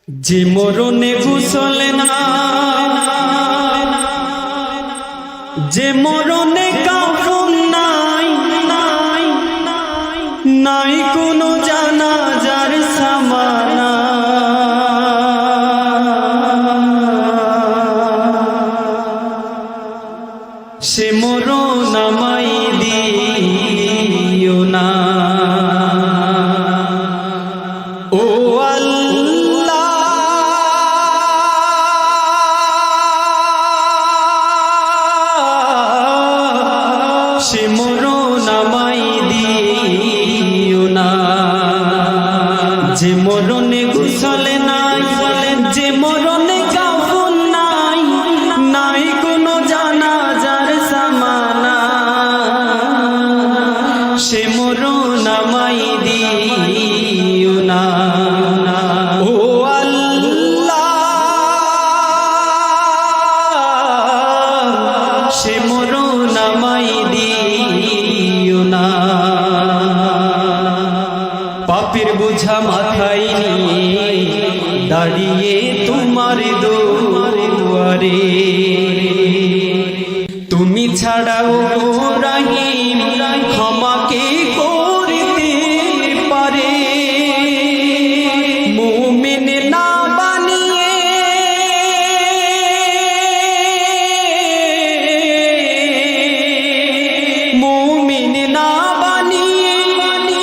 যে মরণে গোসল নাই, যে মরণে কাফন নাই, নাই কোনো জানাজার সামানা, সে মরণ আমায় দিও না। ও আল্লাহ, সে মরণ আমায় দিও না। যে মরণে গোসল নাই, যে মরণে কাফন নাই, নাই কোনো জানাজার সামানা, সে মরণ আমায় দিও না। ও আল্লাহ, সে মরণ আমায় দিও না। পাপের বোঝা মাথায় নিয়ে দাঁড়িয়ে তোমার দুয়ারে, তুমি ছাড়াও রহিম ক্ষমাকে করতে পারে। মুমিন না বানিয়ে মুমিন না বানিয়ে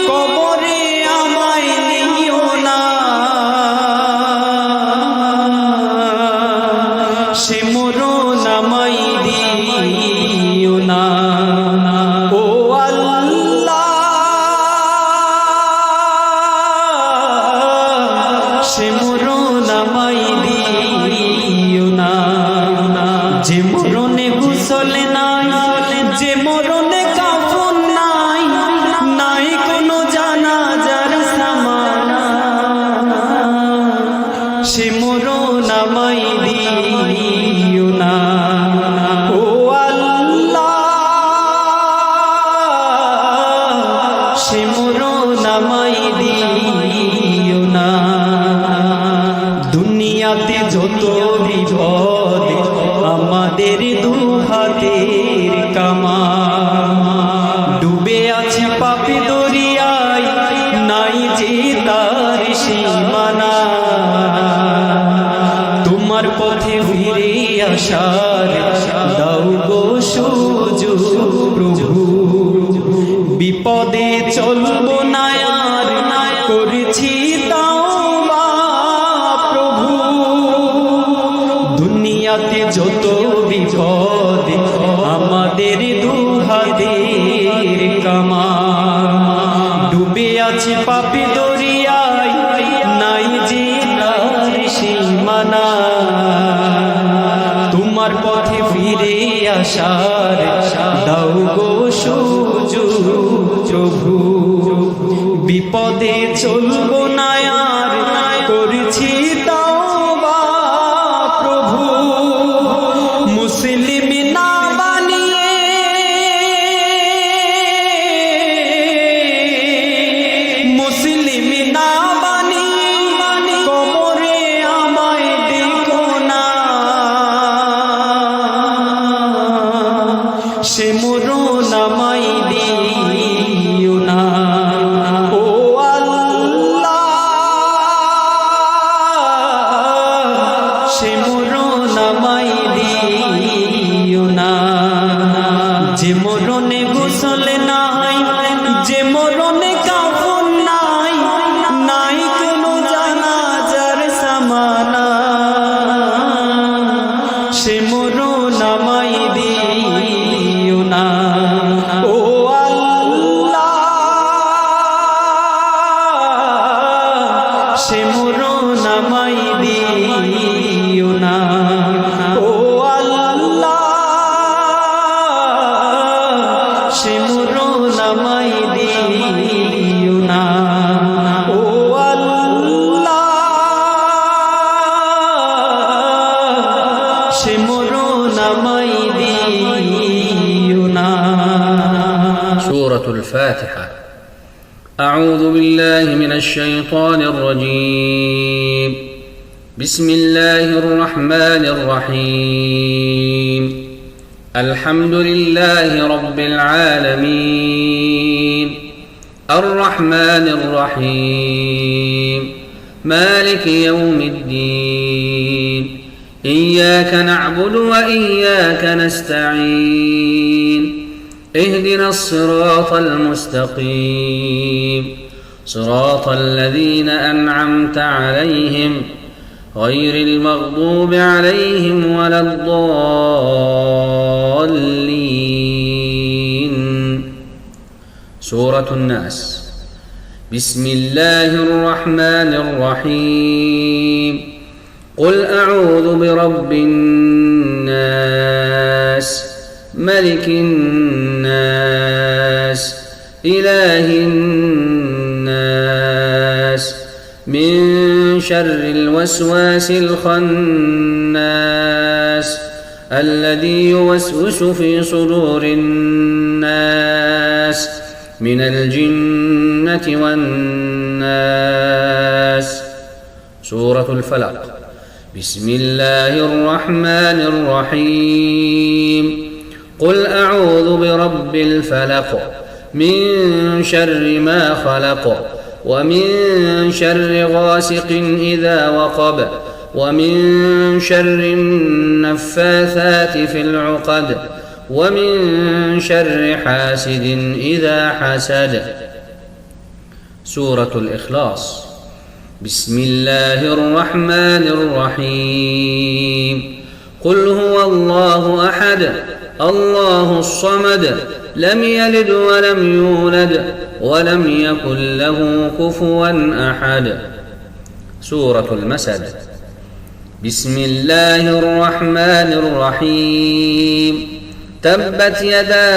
কবরে আমায় নিও না, সে মরণ আমায় দিও না। ও আল্লাহ, সে মরণ আমায় দিও না। যে মরণে গোসল নাই, যে মরণে কাফন নাই, নাই কোনো জানাজার সামানা, সে মরণ আমায় দিও না। ও আল্লাহ, সে মরণ আমায় দিও না। দুনিয়াতে যত বিপদ আমাদের দুহাতের কামা, ডুবে আছে পাপে দরিয়ায়, নাই যে তার সীমানা। তোমার পথে ফিরে আসার দাও গো সুযোগ প্রভু, বিপদে চলবো না আর, করেছি তাওবা প্রভু। দুনিয়াতে যত বিপদ আমাদের দুহাতের কামা, ডুবে আছে পাপে দরিয়ায়, নাই যে তার সীমানা। তোমার পথে ফিরে আসার দাও গো সুযোগ প্রভু, বিপদে চলবো না আর, করেছি তাওবা প্রভু। মুসলিম না বানিয়ে মুসলিম না বানিয়ে কবরে আমায় ডেকো না, সে মরণ আমায় দিও না। ও আল্লাহ, সে মরণ আমায় দিও না। যে মরণে গোসল নাই, যে মরণে কাফন নাই, নাই কোনো জানাজার সামানা, সে মরণ আমায় দিও না। ও আল্লাহ, সে মরণ আমায় দিও না। ও আল্লাহ, সে মরণ আমায় দিও না। ও আল্লাহ, সে মরণ আমায় দিও না। সূরাতুল ফাতিহা। أعوذ بالله من الشيطان الرجيم بسم الله الرحمن الرحيم الحمد لله رب العالمين الرحمن الرحيم مالك يوم الدين إياك نعبد وإياك نستعين اهدنا الصراط المستقيم صراط الذين أنعمت عليهم غير المغضوب عليهم ولا الضالين. سورة الناس. بسم الله الرحمن الرحيم قل أعوذ برب الناس ملك الناس إله الناس من شر الوسواس الخناس الذي يوسوس في صدور الناس من الجنة والناس. سورة الفلق. بسم الله الرحمن الرحيم قل أعوذ برب الفلق من شر ما خلق ومن شر غاسق إذا وقب ومن شر النفاثات في العقد ومن شر حاسد إذا حسد. سورة الإخلاص. بسم الله الرحمن الرحيم قل هو الله أحد الله الصمد لم يلد ولم يولد ولم يكن له كفوا أحد. سورة المسد. بسم الله الرحمن الرحيم تبت يدا